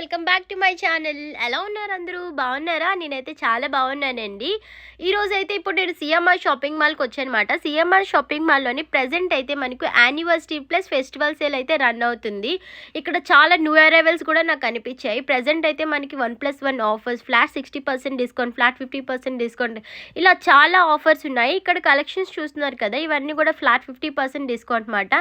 Welcome back to my channel. ఎలా ఉన్నారు అందరూ? బాగున్నారా? నేనైతే చాలా బాగున్నానండి. ఈరోజు అయితే ఇప్పుడు నేను సిఎంఆర్ షాపింగ్ మాల్కి వచ్చానమాట. సిఎంఆర్ షాపింగ్ మాల్లోని ప్రజెంట్ అయితే మనకు యానివర్సరీ ప్లస్ ఫెస్టివల్ సేల్ అయితే రన్ అవుతుంది. ఇక్కడ చాలా న్యూ అరైవల్స్ కూడా నాకు కనిపించాయి. ప్రజెంట్ అయితే మనకి 1+1 offers, flat 60% discount, flat 50% discount, ఇలా చాలా ఆఫర్స్ ఉన్నాయి. ఇక్కడ కలెక్షన్స్ చూస్తున్నారు కదా, ఇవన్నీ కూడా ఫ్లాట్ 50% డిస్కౌంట్ అనమాట.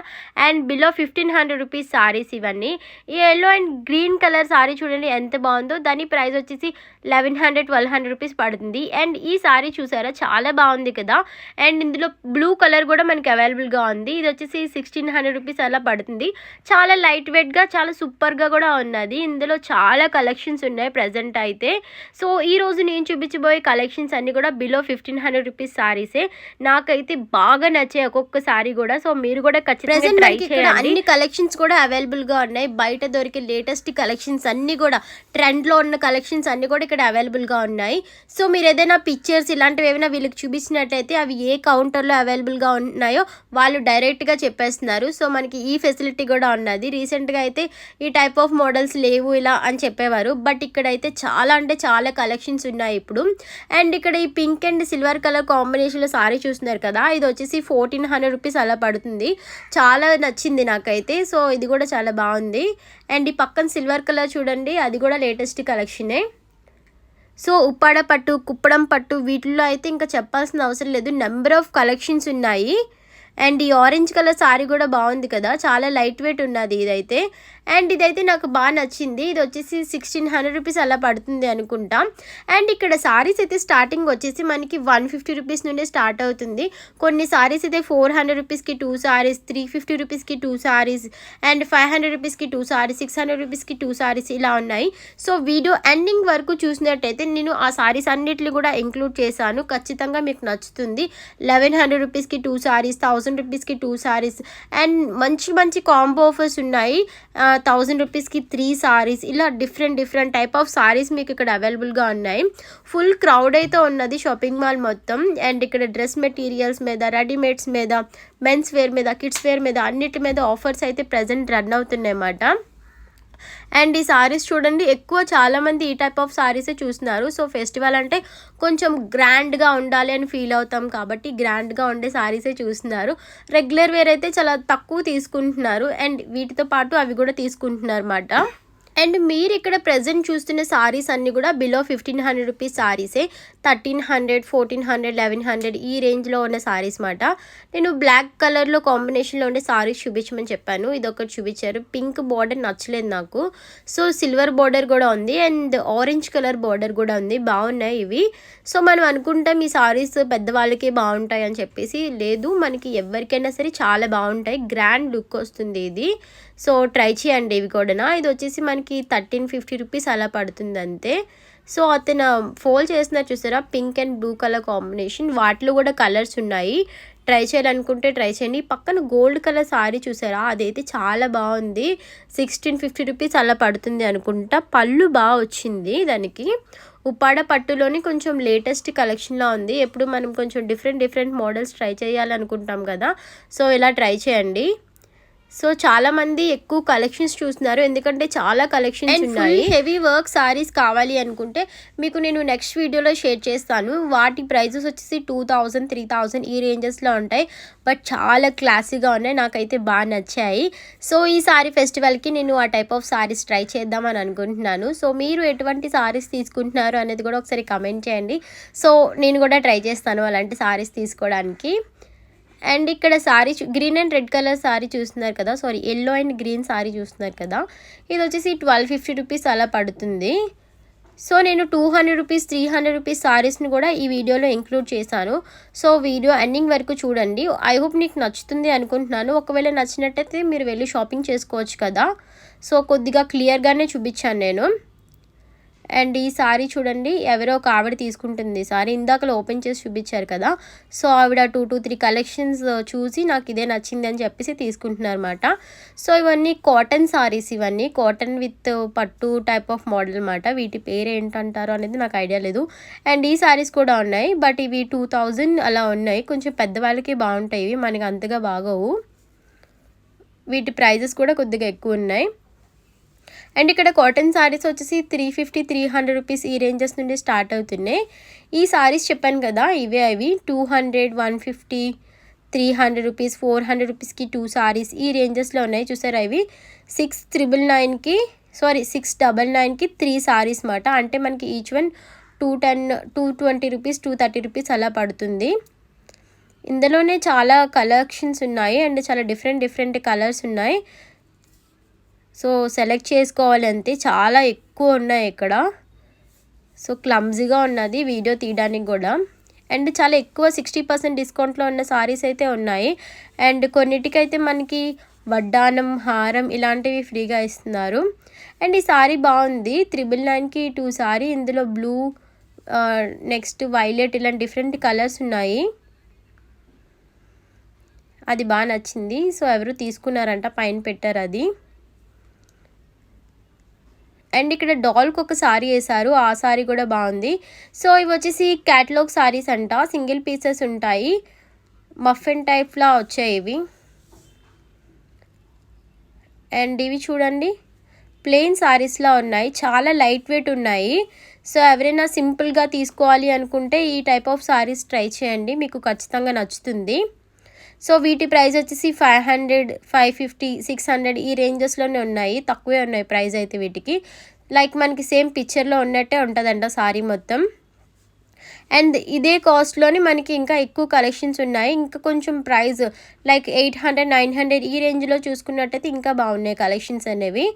అండ్ బిలో 1500 రూపీస్ సారీస్ ఇవన్నీ. ఈ yellow and green colour sorry చూడండి ఎంత బాగుందో. దాని ప్రైస్ వచ్చేసి 1100-1200 రూపీస్ పడుతుంది. అండ్ ఈ సారీ చూసారా, చాలా బాగుంది కదా. అండ్ ఇందులో బ్లూ కలర్ కూడా మనకి అవైలబుల్గా ఉంది. ఇది వచ్చేసి 1600 రూపీస్ అలా పడుతుంది. చాలా లైట్ వెయిట్గా, చాలా సూపర్గా కూడా ఉన్నది. ఇందులో చాలా కలెక్షన్స్ ఉన్నాయి ప్రజెంట్ అయితే. సో ఈరోజు నేను చూపించబోయే కలెక్షన్స్ అన్నీ కూడా బిలో 1500 రూపీస్ సారీసే. నాకైతే బాగా నచ్చాయి ఒక్కొక్క సారీ కూడా. సో మీరు కూడా ఖచ్చితంగా ట్రై చేయండి. అన్ని కలెక్షన్స్ కూడా అవైలబుల్గా ఉన్నాయి. బయట దొరికే లేటెస్ట్ కలెక్షన్స్ అన్నీ కూడా, ట్రెండ్లో ఉన్న కలెక్షన్స్ అన్నీ కూడా ఇక్కడ అవైలబుల్గా ఉన్నాయి. సో మీరు ఏదైనా పిక్చర్స్ ఇలాంటివి ఏమైనా వీళ్ళకి చూపించినట్టయితే అవి ఏ కౌంటర్లో అవైలబుల్గా ఉన్నాయో వాళ్ళు డైరెక్ట్గా చెప్పేస్తున్నారు. సో మనకి ఈ ఫెసిలిటీ కూడా ఉన్నది. రీసెంట్గా అయితే ఈ టైప్ ఆఫ్ మోడల్స్ లేవు ఇలా అని చెప్పేవారు, బట్ ఇక్కడైతే చాలా అంటే చాలా కలెక్షన్స్ ఉన్నాయి ఇప్పుడు. అండ్ ఇక్కడ ఈ పింక్ అండ్ సిల్వర్ కలర్ కాంబినేషన్లో సారీ చూస్తున్నారు కదా, ఇది వచ్చేసి 1400 రూపీస్ అలా పడుతుంది. చాలా నచ్చింది నాకైతే. సో ఇది కూడా చాలా బాగుంది. అండ్ ఈ పక్కన సిల్వర్ కలర్ చూడండి, అది కూడా లేటెస్ట్ కలెక్షనే. సో ఉప్పాడ పట్టు, కుప్పడం పట్టు, వీటిల్లో అయితే ఇంకా చెప్పాల్సిన అవసరం లేదు, నెంబర్ ఆఫ్ కలెక్షన్స్ ఉన్నాయి. అండ్ ఈ ఆరెంజ్ కలర్ సారీ కూడా బాగుంది కదా, చాలా లైట్ వెయిట్ ఉన్నది ఇదైతే. అండ్ ఇదైతే నాకు బాగా నచ్చింది. ఇది వచ్చేసి 1600 రూపీస్ అలా పడుతుంది అనుకుంటా. అండ్ ఇక్కడ సారీస్ అయితే స్టార్టింగ్ వచ్చేసి మనకి 150 రూపీస్ నుండి స్టార్ట్ అవుతుంది. కొన్ని సారీస్ అయితే 400 రూపీస్కి 2 సారీస్, 350 రూపీస్కి 2 సారీస్, అండ్ 500 రూపీస్కి 2 సారీస్, 600 రూపీస్కి 2 సారీస్ ఇలా ఉన్నాయి. సో వీడియో ఎండింగ్ వరకు చూసినట్టయితే నేను ఆ సారీస్ అన్నిటిని కూడా ఇంక్లూడ్ చేశాను. ఖచ్చితంగా మీకు నచ్చుతుంది. 1100 రూపీస్కి 2 సారీస్, 1000 రూపీస్కి 2 సారీస్, అండ్ మంచి మంచి కాంబో ఆఫర్స్ ఉన్నాయి. 1000 రూపీస్కి 3 సారీస్, ఇలా డిఫరెంట్ టైప్ ఆఫ్ సారీస్ మీకు ఇక్కడ అవైలబుల్గా ఉన్నాయి. ఫుల్ క్రౌడ్ అయితే ఉన్నది షాపింగ్ మాల్ మొత్తం. అండ్ ఇక్కడ డ్రెస్ మెటీరియల్స్ మీద, రెడీమేడ్స్ మీద, మెన్స్ వేర్ మీద, కిడ్స్ వేర్ మీద, అన్నిటి మీద ఆఫర్స్ అయితే ప్రజెంట్ రన్ అవుతున్నాయి అన్నమాట. అండ్ ఈ సారీస్ చూడండి, ఎక్కువ చాలామంది ఈ టైప్ ఆఫ్ సారీసే చూస్తున్నారు. సో ఫెస్టివల్ అంటే కొంచెం గ్రాండ్గా ఉండాలి అని ఫీల్ అవుతాం కాబట్టి గ్రాండ్గా ఉండే సారీసే చూస్తున్నారు. రెగ్యులర్ వేర్ అయితే చాలా తక్కువ తీసుకుంటున్నారు. అండ్ వీటితో పాటు అవి కూడా తీసుకుంటున్నారు అన్నమాట. అండ్ మీరు ఇక్కడ ప్రజెంట్ చూస్తున్న సారీస్ అన్నీ కూడా బిలో 1500 రూపీస్ సారీసే. 1300, 1400, 1100 ఈ రేంజ్లో ఉన్న సారీస్ మాట. నేను బ్లాక్ కలర్లో కాంబినేషన్లో ఉండే సారీస్ చూపించమని చెప్పాను, ఇది ఒకటి చూపించారు. పింక్ బార్డర్ నచ్చలేదు నాకు. సో సిల్వర్ బార్డర్ కూడా ఉంది, అండ్ ఆరెంజ్ కలర్ బార్డర్ కూడా ఉంది. బాగున్నాయి ఇవి. సో మనం అనుకుంటాం ఈ సారీస్ పెద్దవాళ్ళకే బాగుంటాయి అని చెప్పేసి, లేదు, మనకి ఎవరికైనా సరే చాలా బాగుంటాయి. గ్రాండ్ లుక్ వస్తుంది ఇది. సో ట్రై చేయండి ఇవి కూడా. ఇది వచ్చేసి మనకి 1350 రూపీస్ అలా పడుతుంది అంతే. సో అతను ఫోల్డ్ చేస్తున్నారు చూసారా, pink and blue colour combination, వాటిలో కూడా కలర్స్ ఉన్నాయి. ట్రై చేయాలనుకుంటే ట్రై చేయండి. పక్కన గోల్డ్ కలర్ సారీ చూసారా, అదైతే చాలా బాగుంది. 1650 రూపీస్ అలా పడుతుంది అనుకుంటా. పళ్ళు బాగా వచ్చింది దానికి. ఉప్పాడ పట్టులోని కొంచెం లేటెస్ట్ కలెక్షన్లో ఉంది. ఎప్పుడు మనం కొంచెం డిఫరెంట్ మోడల్స్ ట్రై చేయాలనుకుంటాం కదా, సో ఇలా ట్రై చేయండి. సో చాలామంది ఎక్కువ కలెక్షన్స్ చూస్తున్నారు, ఎందుకంటే చాలా కలెక్షన్స్ ఉన్నాయి. హెవీ వర్క్ సారీస్ కావాలి అనుకుంటే మీకు నేను నెక్స్ట్ వీడియోలో షేర్ చేస్తాను. వాటి ప్రైజెస్ వచ్చేసి 2000, 3000 ఈ రేంజెస్లో ఉంటాయి. బట్ చాలా క్లాసీగా ఉన్నాయి, నాకైతే బాగా నచ్చాయి. సో ఈ సారీ ఫెస్టివల్కి నేను ఆ టైప్ ఆఫ్ సారీస్ ట్రై చేద్దామని అనుకుంటున్నాను. సో మీరు ఎటువంటి సారీస్ తీసుకుంటున్నారు అనేది కూడా ఒకసారి కమెంట్ చేయండి. సో నేను కూడా ట్రై చేస్తాను అలాంటి సారీస్ తీసుకోవడానికి. అండ్ ఇక్కడ sorry green and red colour sorry చూస్తున్నారు కదా, sorry yellow and green sorry చూస్తున్నారు కదా, ఇది వచ్చేసి 1250 రూపీస్ అలా పడుతుంది. సో నేను 200 రూపీస్, 300 రూపీస్ సారీస్ని కూడా ఈ వీడియోలో ఇంక్లూడ్ చేశాను. సో వీడియో ఎండింగ్ వరకు చూడండి. ఐ హోప్ నీకు నచ్చుతుంది అనుకుంటున్నాను. ఒకవేళ నచ్చినట్టయితే మీరు వెళ్ళి షాపింగ్ చేసుకోవచ్చు కదా. సో కొద్దిగా క్లియర్గానే చూపించాను నేను. అండ్ ఈ సారీ చూడండి, ఎవరో ఒక ఆవిడ తీసుకుంటుంది సారీ. ఇందాకలో ఓపెన్ చేసి చూపించారు కదా, సో ఆవిడ 2-3 కలెక్షన్స్ చూసి నాకు ఇదే నచ్చింది అని చెప్పేసి తీసుకుంటున్నారు అనమాట. సో ఇవన్నీ కాటన్ సారీస్, ఇవన్నీ కాటన్ విత్ పట్టు టైప్ ఆఫ్ మోడల్ అనమాట. వీటి పేరు ఏంటంటారో అనేది నాకు ఐడియా లేదు. అండ్ ఈ సారీస్ కూడా ఉన్నాయి, బట్ ఇవి 2000 అలా ఉన్నాయి. కొంచెం పెద్దవాళ్ళకి బాగుంటాయి, ఇవి మనకి అంతగా బాగోవు. వీటి ప్రైజెస్ కూడా కొద్దిగా ఎక్కువ ఉన్నాయి. అండ్ ఇక్కడ కాటన్ సారీస్ వచ్చేసి 350 300 రూపీస్ ఈ రేంజెస్ నుండి స్టార్ట్ అవుతున్నాయి. ఈ సారీస్ చెప్పాను కదా, ఇవే అవి 200 150 300 రూపీస్ 400 రూపీస్కి 2 సారీస్ ఈ రేంజెస్లో ఉన్నాయి. చూసారా, ఇవి 699కి 699కి 3 సారీస్ మాట. అంటే మనకి ఈచ్ వన్ 210 220 రూపీస్ 230 రూపీస్ అలా పడుతుంది. ఇందులోనే చాలా కలెక్షన్స్ ఉన్నాయి అండ్ చాలా డిఫరెంట్ కలర్స్ ఉన్నాయి. సో సెలెక్ట్ చేసుకోవాలి అంతే, చాలా ఎక్కువ ఉన్నాయి ఇక్కడ. సో క్లమ్జీగా ఉన్నది వీడియో తీయడానికి కూడా. అండ్ చాలా ఎక్కువ 60% డిస్కౌంట్లో ఉన్న సారీస్ అయితే ఉన్నాయి. అండ్ కొన్నిటికైతే మనకి వడ్డానం హారం ఇలాంటివి ఫ్రీగా ఇస్తున్నారు. అండ్ ఈ సారీ బాగుంది, 999కి 2 సారీ. ఇందులో బ్లూ నెక్స్ట్ వైలెట్ ఇలాంటి డిఫరెంట్ కలర్స్ ఉన్నాయి. అది బాగా నచ్చింది. సో ఎవరు తీసుకున్నారంట, పైన పెట్టారు అది. అండ్ ఇక్కడ డాల్కి ఒక సారీ వేశారు, ఆ సారీ కూడా బాగుంది. సో ఇవి వచ్చేసి క్యాటలాగ్ సారీస్ అంట, సింగిల్ పీసెస్ ఉంటాయి, మఫిన్ టైప్లా వచ్చాయి ఇవి. అండ్ ఇవి చూడండి, ప్లెయిన్ సారీస్లా ఉన్నాయి, చాలా లైట్ వెయిట్ ఉన్నాయి. సో ఎవరైనా సింపుల్గా తీసుకోవాలి అనుకుంటే ఈ టైప్ ఆఫ్ సారీస్ ట్రై చేయండి, మీకు ఖచ్చితంగా నచ్చుతుంది. సో వీటి ప్రైస్ వచ్చేసి 500 550 600 ఈ రేంజెస్లోనే ఉన్నాయి, తక్కువే ఉన్నాయి ప్రైస్ అయితే వీటికి. లైక్ మనకి సేమ్ పిక్చర్లో ఉన్నట్టే ఉంటుందంట సారీ మొత్తం. అండ్ ఇదే కాస్ట్లోని మనకి ఇంకా ఎక్కువ కలెక్షన్స్ ఉన్నాయి. ఇంకా కొంచెం ప్రైస్ లైక్ 800 900 ఈ రేంజ్లో చూసుకున్నట్టయితే ఇంకా బాగున్నాయి కలెక్షన్స్ అనేవి.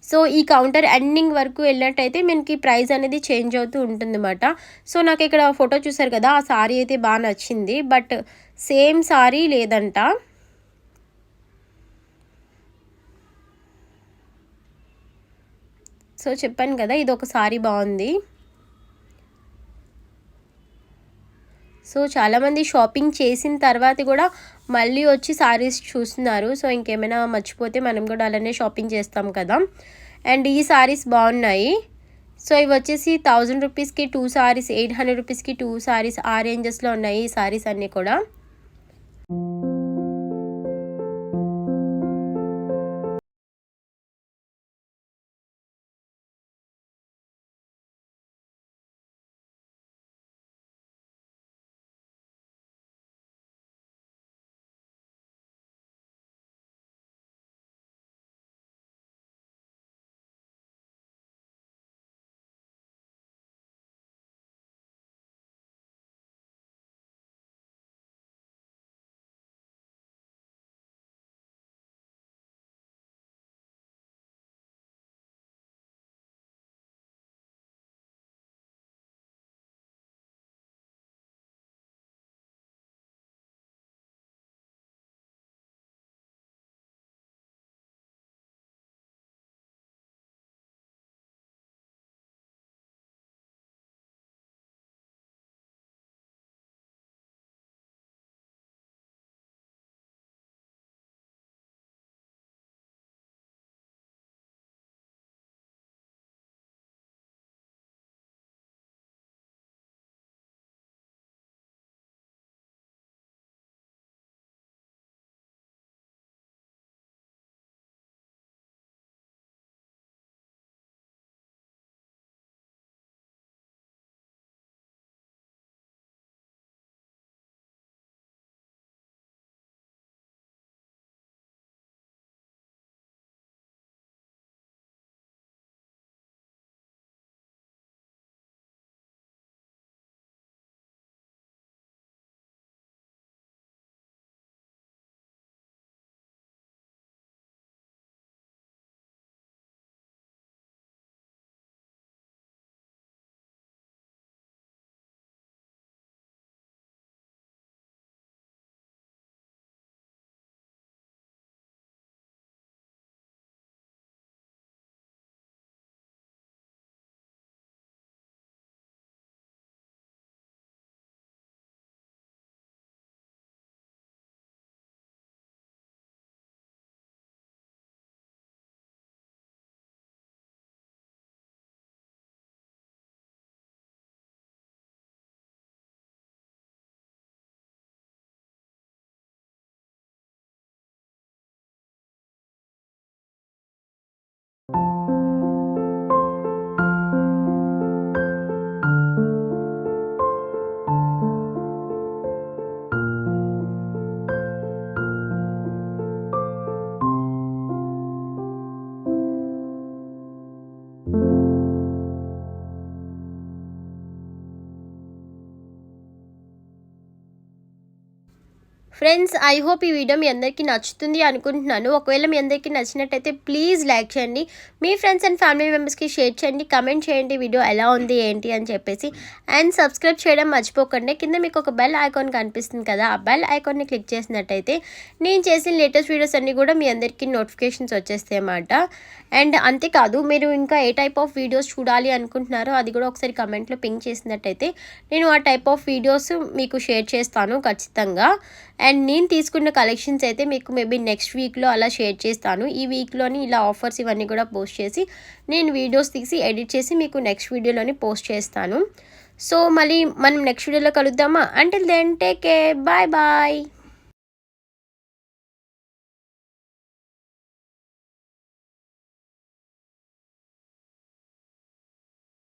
సో ఈ కౌంటర్ ఎండింగ్ వరకు వెళ్ళినట్టయితే మనకి ప్రైస్ అనేది చేంజ్ అవుతూ ఉంటుందన్నమాట. సో నాకు ఇక్కడ ఫోటో చూసారు కదా, ఆ సారీ అయితే బాగా నచ్చింది, బట్ సేమ్ సారీ లేదంట. సో చెప్పాను కదా, ఇది ఒక సారీ బాగుంది. సో చాలామంది షాపింగ్ చేసిన తర్వాత కూడా మళ్ళీ వచ్చి సారీస్ చూస్తున్నారు. సో ఇంకేమైనా మర్చిపోతే మనం కూడా అలానే షాపింగ్ చేస్తాం కదా. అండ్ ఈ సారీస్ బాగున్నాయి. సో ఇవి వచ్చేసి 1000 రూపీస్కి 2 సారీస్, 800 రూపీస్కి 2 సారీస్ ఆ రేంజెస్లో ఉన్నాయి ఈ సారీస్ అన్నీ కూడా. ఫ్రెండ్స్, ఐ హోప్ ఈ వీడియో మీ అందరికీ నచ్చుతుంది అనుకుంటున్నాను. ఒకవేళ మీ అందరికీ నచ్చినట్టయితే ప్లీజ్ లైక్ చేయండి, మీ ఫ్రెండ్స్ అండ్ ఫ్యామిలీ మెంబర్స్కి షేర్ చేయండి, కమెంట్ చేయండి వీడియో ఎలా ఉంది ఏంటి అని చెప్పేసి. అండ్ సబ్స్క్రైబ్ చేయడం మర్చిపోకండి. కింద మీకు ఒక బెల్ ఐకాన్ కనిపిస్తుంది కదా, ఆ బెల్ ఐకాన్ని క్లిక్ చేసినట్టయితే నేను చేసిన లేటెస్ట్ వీడియోస్ అన్నీ కూడా మీ అందరికీ నోటిఫికేషన్స్ వచ్చేస్తాయి అన్నమాట. అండ్ అంతేకాదు, మీరు ఇంకా ఏ టైప్ ఆఫ్ వీడియోస్ చూడాలి అనుకుంటున్నారో అది కూడా ఒకసారి కమెంట్లో పింక్ చేసినట్టయితే నేను ఆ టైప్ ఆఫ్ వీడియోస్ మీకు షేర్ చేస్తాను ఖచ్చితంగా. అండ్ నేను తీసుకున్న కలెక్షన్స్ అయితే మీకు మేబీ నెక్స్ట్ వీక్లో అలా షేర్ చేస్తాను. ఈ వీక్లోని ఇలా ఆఫర్స్ ఇవన్నీ కూడా పోస్ట్ చేసి నేను వీడియోస్ తీసి ఎడిట్ చేసి మీకు నెక్స్ట్ వీడియోలోని పోస్ట్ చేస్తాను. సో మళ్ళీ మనం నెక్స్ట్ వీడియోలో కలుద్దామా? Until then take care, bye bye.